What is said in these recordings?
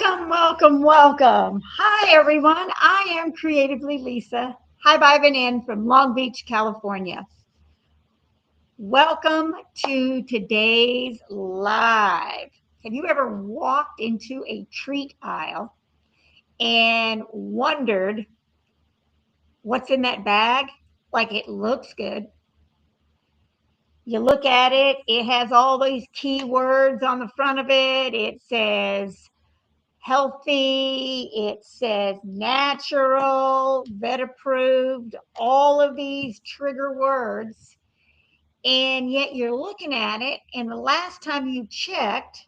Welcome. Hi, everyone. I am Creatively Lisa. Hi, Vibin in from Long Beach, California. Welcome to today's live. Have you ever walked into a treat aisle and wondered what's in that bag? Like it looks good. You look at it, it has all these keywords on the front of it. It says healthy, it says natural, vet approved, all of these trigger words. And yet you're looking at it, and the last time you checked,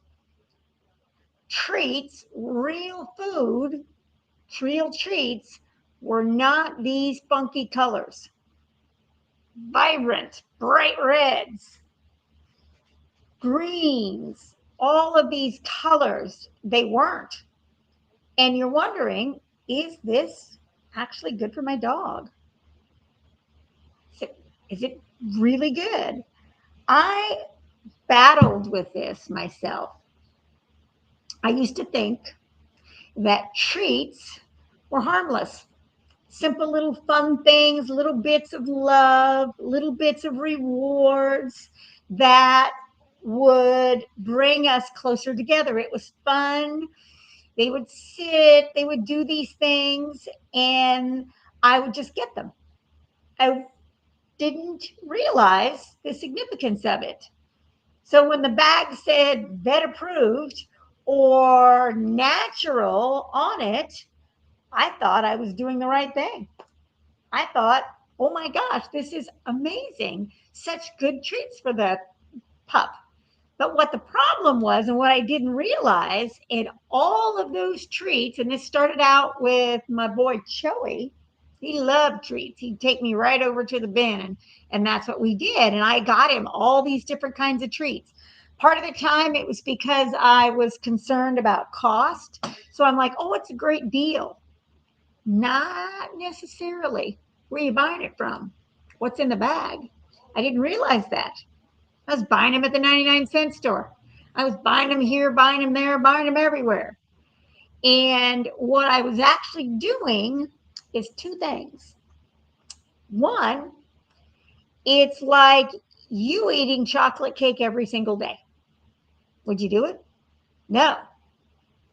treats, real food, real treats were not these funky colors. Vibrant, bright reds, greens, all of these colors, they weren't. And you're wondering, is this actually good for my dog? Is it really good? I battled with this myself. I used to think that treats were harmless, simple little fun things, little bits of love, little bits of rewards that would bring us closer together. It was fun. They would sit, they would do these things, and I would just get them. I didn't realize the significance of it. So when the bag said vet approved or natural on it, I thought I was doing the right thing. I thought, oh my gosh, this is amazing. Such good treats for the pup. But what the problem was, and what I didn't realize, in all of those treats, and this started out with my boy Joey, he loved treats. He'd take me right over to the bin, and that's what we did. And I got him all these different kinds of treats. Part of the time it was because I was concerned about cost. So I'm like, oh, it's a great deal. Not necessarily. Where are you buying it from? What's in the bag? I didn't realize that. I was buying them at the 99-cent store. I was buying them here, buying them there, buying them everywhere. And what I was actually doing is two things. One, it's like you eating chocolate cake every single day. Would you do it? No.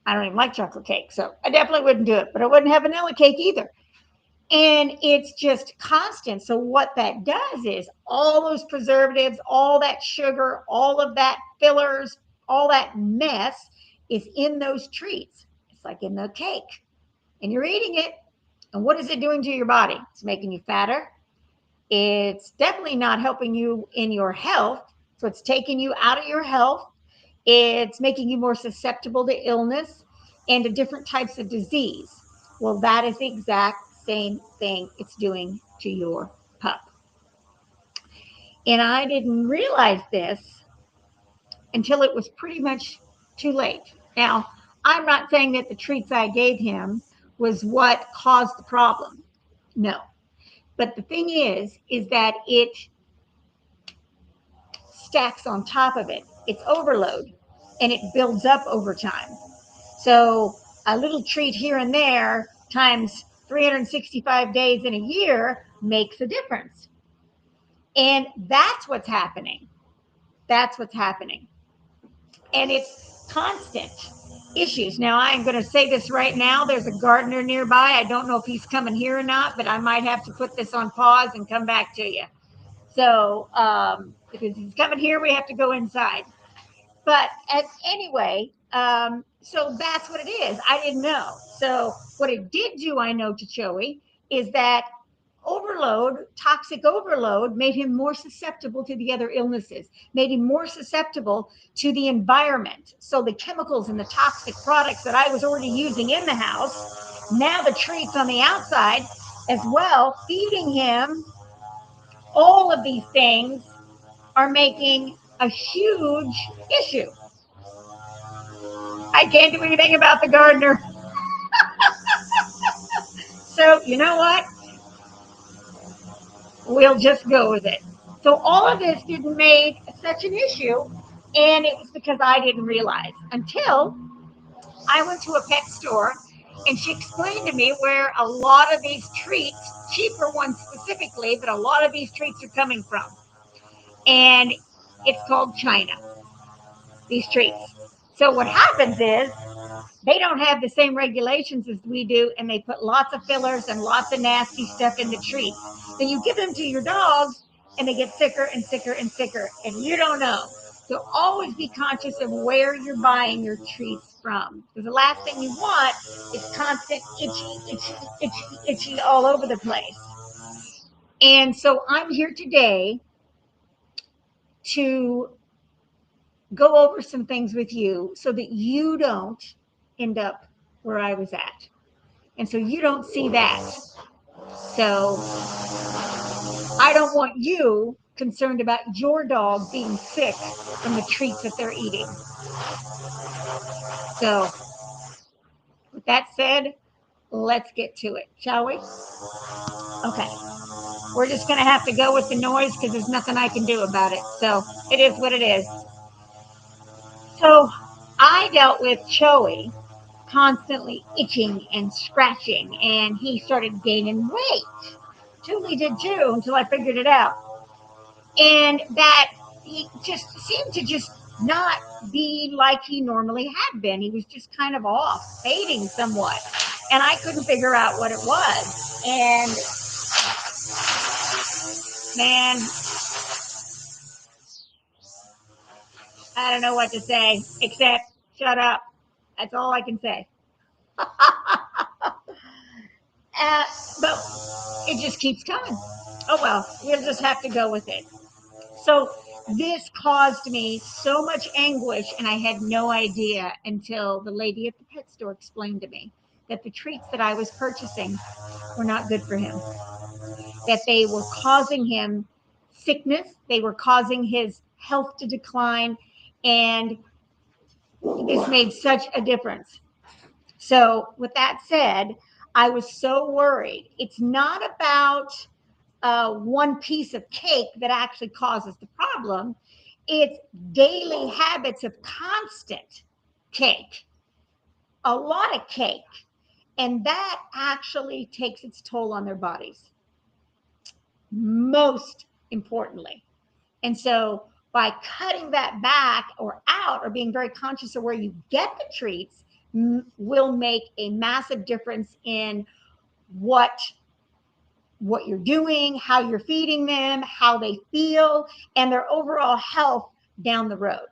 I don't even like chocolate cake, so I definitely wouldn't do it, but I wouldn't have vanilla cake either. And it's just constant. So what that does is all those preservatives, all that sugar, all of that fillers, all that mess is in those treats. It's like in the cake. And you're eating it. And what is it doing to your body? It's making you fatter. It's definitely not helping you in your health. So it's taking you out of your health. It's making you more susceptible to illness and to different types of disease. Well, that is the exact same thing it's doing to your pup. And I didn't realize this until it was pretty much too late. Now, I'm not saying that the treats I gave him was what caused the problem. No. But the thing is that it stacks on top of it. It's overload and it builds up over time. So a little treat here and there times 365 days in a year makes a difference. And that's what's happening. That's what's happening. And it's constant issues. Now, I'm going to say this right now. There's a gardener nearby. I don't know if he's coming here or not, but I might have to put this on pause and come back to you. So, if he's coming here, we have to go inside. But anyway, so that's what it is. I didn't know. So what it did do, I know, to Joey is that overload, toxic overload, made him more susceptible to the other illnesses, made him more susceptible to the environment. So the chemicals and the toxic products that I was already using in the house, now the treats on the outside as well, feeding him all of these things are making a huge issue. I can't do anything about the gardener. So, you know what? We'll just go with it. So, all of this didn't make such an issue, and it was because I didn't realize until I went to a pet store and she explained to me where a lot of these treats, cheaper ones specifically, but a lot of these treats are coming from. And it's called China, these treats. So what happens is they don't have the same regulations as we do, and they put lots of fillers and lots of nasty stuff in the treats. Then you give them to your dogs, and they get sicker and sicker and sicker, and you don't know. So always be conscious of where you're buying your treats from, because the last thing you want is constant itchy, itchy, itchy, itchy all over the place. And so I'm here today to go over some things with you so that you don't end up where I was at. And so you don't see that. So I don't want you concerned about your dog being sick from the treats that they're eating. So, with that said, let's get to it, shall we? Okay. We're just going to have to go with the noise because there's nothing I can do about it. So, it is what it is. So, I dealt with Joey constantly itching and scratching, and he started gaining weight. Tulli did too until I figured it out. And that he just seemed to just not be like he normally had been. He was just kind of off, fading somewhat. And I couldn't figure out what it was. And man, I don't know what to say except shut up. That's all I can say. Uh, but it just keeps coming. Oh well, we'll just have to go with it. So this caused me so much anguish, and I had no idea until the lady at the pet store explained to me that the treats that I was purchasing were not good for him, that they were causing him sickness, they were causing his health to decline, and this made such a difference. So, with that said, I was so worried. It's not about one piece of cake that actually causes the problem. It's daily habits of constant cake, a lot of cake. And that actually takes its toll on their bodies, most importantly. And so by cutting that back or out or being very conscious of where you get the treats will make a massive difference in what you're doing, how you're feeding them, how they feel, and their overall health down the road.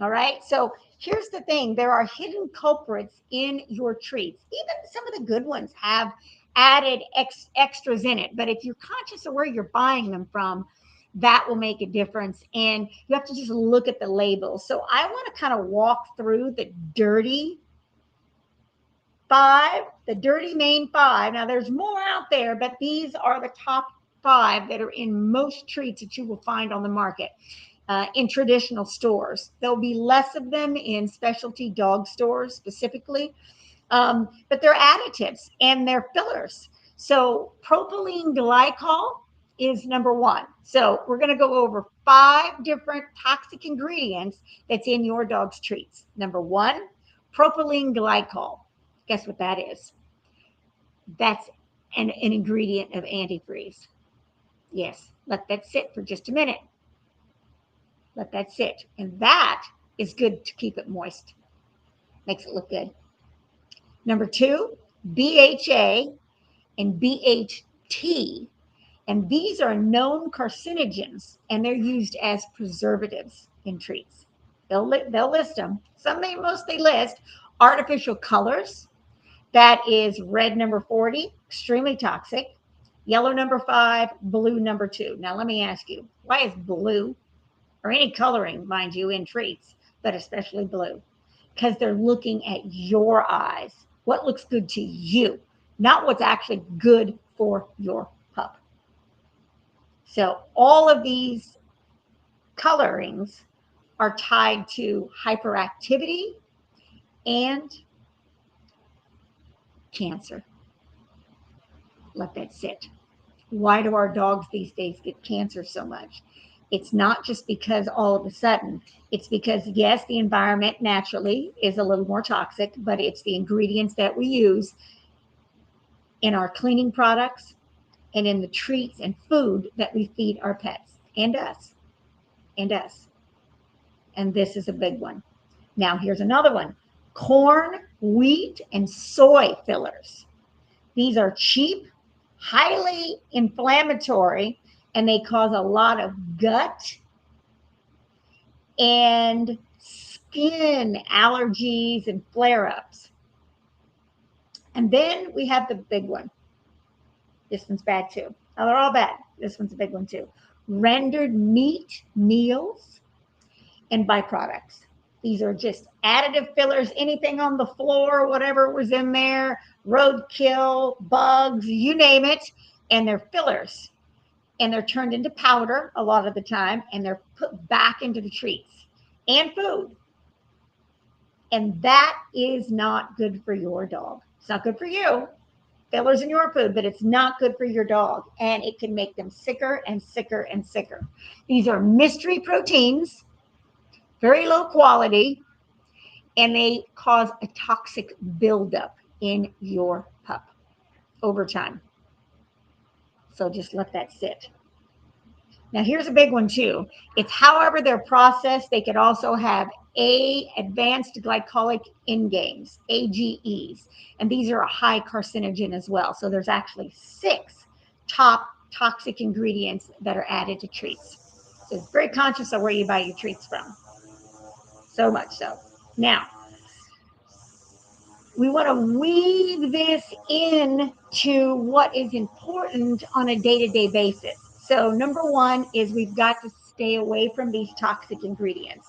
All right. So here's the thing, there are hidden culprits in your treats. Even some of the good ones have added extras in it. But if you're conscious of where you're buying them from, that will make a difference. And you have to just look at the labels. So I want to kind of walk through the dirty five, the dirty main five. Now, there's more out there, but these are the top five that are in most treats that you will find on the market. In traditional stores, there'll be less of them in specialty dog stores specifically, but they're additives and they're fillers. So propylene glycol is number one. So we're going to go over five different toxic ingredients that's in your dog's treats. Number one, propylene glycol. Guess what that is? That's an ingredient of antifreeze. Yes, let that sit for just a minute. Let that sit. And that is good to keep it moist. Makes it look good. Number two, BHA and BHT. And these are known carcinogens, and they're used as preservatives in treats. They'll list them. Most they list artificial colors. That is red number 40, extremely toxic. Yellow number 5, blue number 2. Now, let me ask you, why is blue or any coloring, mind you, in treats, but especially blue? Because they're looking at your eyes, what looks good to you, not what's actually good for your pup. So, all of these colorings are tied to hyperactivity and cancer. Let that sit. Why do our dogs these days get cancer so much? It's not just because all of a sudden, it's because, yes, the environment naturally is a little more toxic, but it's the ingredients that we use in our cleaning products and in the treats and food that we feed our pets and us and us. And this is a big one. Now, here's another one: corn, wheat, and soy fillers. These are cheap, highly inflammatory, and they cause a lot of gut and skin allergies and flare ups. And then we have the big one. This one's bad too. Now, they're all bad. This one's a big one too: rendered meat meals and byproducts. These are just additive fillers, anything on the floor, whatever was in there, roadkill, bugs, you name it. And they're fillers. And they're turned into powder a lot of the time, and they're put back into the treats and food. And that is not good for your dog. It's not good for you. Fillers in your food, but it's not good for your dog. And it can make them sicker and sicker and sicker. These are mystery proteins, very low quality, and they cause a toxic buildup in your pup over time. So just let that sit. Now here's a big one too. It's however they're processed, they could also have advanced glycolic endgames, AGEs, and these are a high carcinogen as well. So there's actually 6 top toxic ingredients that are added to treats. So it's very conscious of where you buy your treats from. So much so. Now, we want to weave this in to what is important on a day-to-day basis. So number one is we've got to stay away from these toxic ingredients.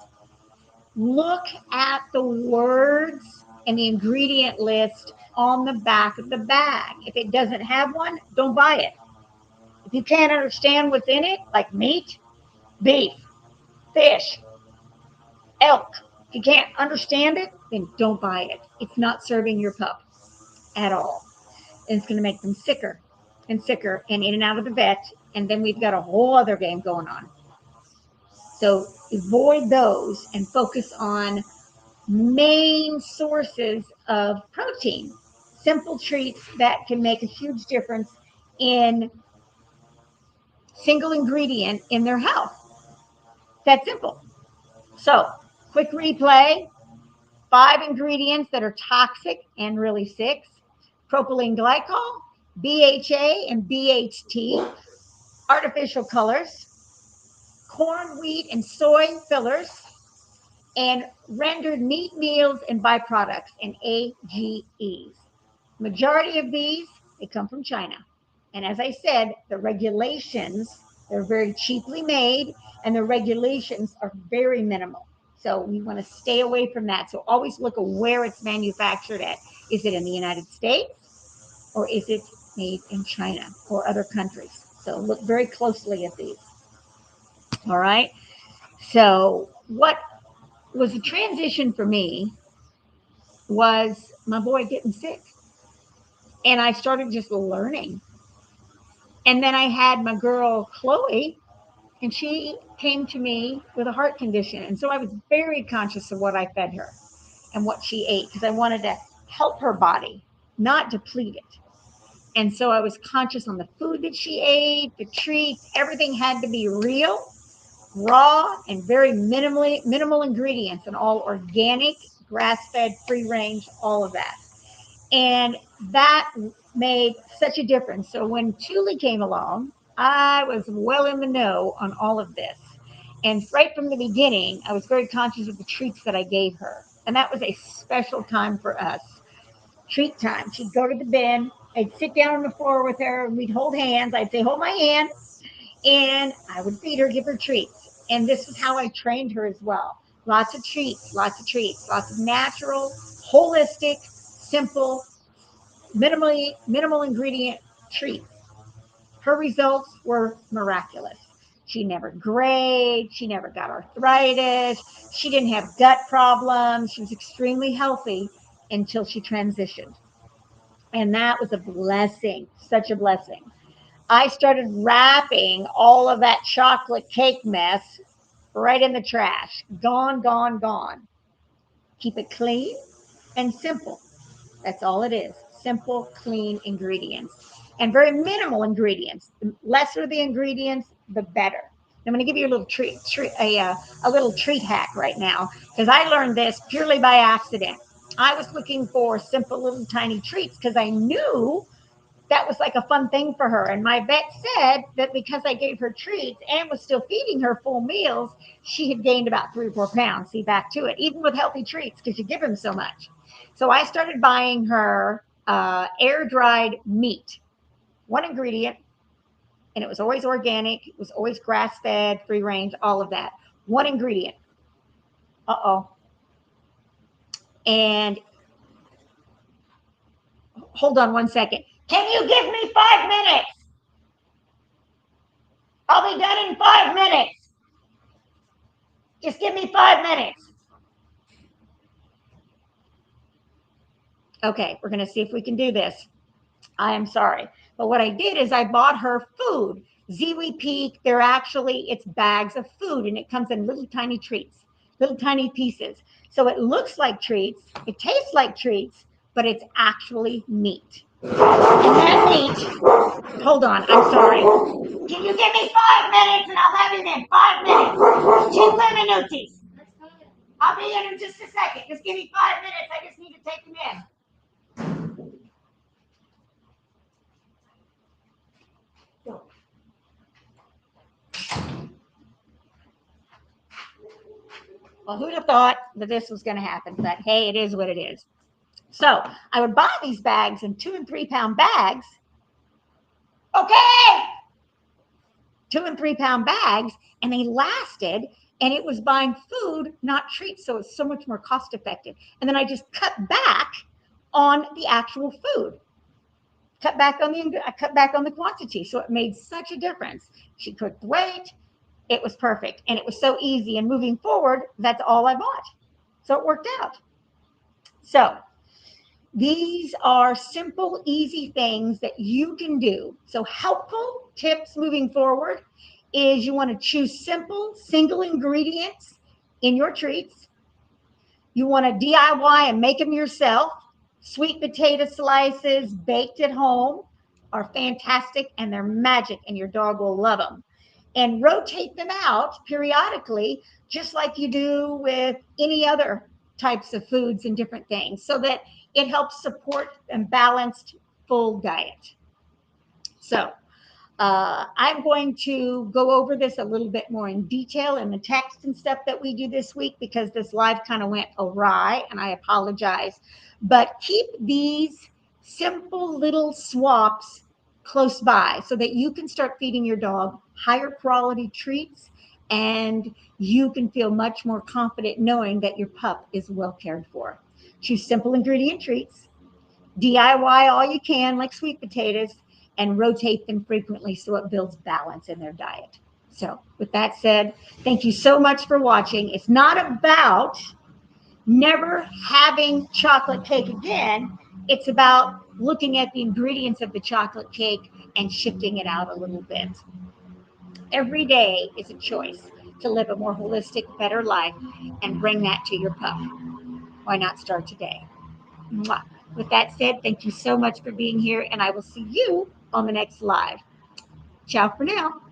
Look at the words and the ingredient list on the back of the bag. If it doesn't have one, don't buy it. If you can't understand what's in it, like meat, beef, fish, elk, if you can't understand it, then don't buy it. It's not serving your pup at all. And it's going to make them sicker and sicker and in and out of the vet. And then we've got a whole other game going on. So avoid those and focus on main sources of protein, simple treats that can make a huge difference in single ingredient in their health. That's simple. So, quick replay: 5 ingredients that are toxic and really 6: propylene glycol, BHA and BHT, artificial colors, corn, wheat, and soy fillers, and rendered meat meals and byproducts and AGEs. Majority of these, they come from China. And as I said, the regulations, they're very cheaply made and the regulations are very minimal. So we want to stay away from that. So always look at where it's manufactured at. Is it in the United States or is it made in China or other countries? So look very closely at these. All right. So what was a transition for me was my boy getting sick. And I started just learning. And then I had my girl Chloe, and she came to me with a heart condition. And so I was very conscious of what I fed her and what she ate because I wanted to help her body, not deplete it. And so I was conscious on the food that she ate, the treats, everything had to be real, raw, and very minimal ingredients, and all organic, grass-fed, free range, all of that. And that made such a difference. So when Tulli came along, I was well in the know on all of this. And right from the beginning, I was very conscious of the treats that I gave her. And that was a special time for us. Treat time. She'd go to the bin. I'd sit down on the floor with her and we'd hold hands. I'd say, hold my hand. And I would feed her, give her treats. And this is how I trained her as well. Lots of treats, lots of treats, lots of natural, holistic, simple, minimal ingredient treats. Her results were miraculous. She never grayed. She never got arthritis. She didn't have gut problems. She was extremely healthy until she transitioned. And that was a blessing, such a blessing. I started wrapping all of that chocolate cake mess right in the trash. Gone, gone, gone. Keep it clean and simple. That's all it is. Simple, clean ingredients and very minimal ingredients. The lesser the ingredients, the better. I'm going to give you a little a little treat hack right now because I learned this purely by accident. I was looking for simple little tiny treats because I knew that was like a fun thing for her. And my vet said that because I gave her treats and was still feeding her full meals, she had gained about 3 or 4 pounds. See, back to it, even with healthy treats because you give them so much. So I started buying her air dried meat, one ingredient, and it was always organic. It was always grass fed, free range, all of that. One ingredient. Uh oh. And hold on 1 second. Can you give me 5 minutes? I'll be done in 5 minutes. Just give me 5 minutes. Okay, we're going to see if we can do this. I am sorry. But what I did is I bought her food. Ziwi Peak, it's bags of food and it comes in little tiny treats, little tiny pieces. So it looks like treats, it tastes like treats, but it's actually meat. And that meat, hold on, I'm sorry. Can you give me 5 minutes and I'll have it in 5 minutes? 2 minutos. I'll be in just a second. Just give me 5 minutes. I just need to take them in. Well, who'd have thought that this was going to happen? But hey, it is what it is. So I would buy these bags in 2 and 3 pound bags. Okay. 2 and 3 pound bags, and they lasted. And it was buying food, not treats. So it's so much more cost effective. And then I just cut back on the actual food. I cut back on the quantity. So it made such a difference. She cooked weight. It was perfect. And it was so easy. And moving forward, that's all I bought. So it worked out. So these are simple, easy things that you can do. So helpful tips moving forward is you want to choose simple, single ingredients in your treats. You want to DIY and make them yourself. Sweet potato slices baked at home are fantastic and they're magic, and your dog will love them. And rotate them out periodically, just like you do with any other types of foods and different things, so that it helps support a balanced, full diet. So, I'm going to go over this a little bit more in detail in the text and stuff that we do this week because this live kind of went awry and I apologize. But keep these simple little swaps close by so that you can start feeding your dog higher quality treats and you can feel much more confident knowing that your pup is well cared for. Choose simple ingredient treats, DIY all you can, like sweet potatoes, and rotate them frequently so it builds balance in their diet. So, with that said, thank you so much for watching. It's not about never having chocolate cake again, it's about looking at the ingredients of the chocolate cake and shifting it out a little bit. Every day is a choice to live a more holistic, better life and bring that to your pup. Why not start today? Mwah. With that said, thank you so much for being here, and I will see you on the next live. Ciao for now.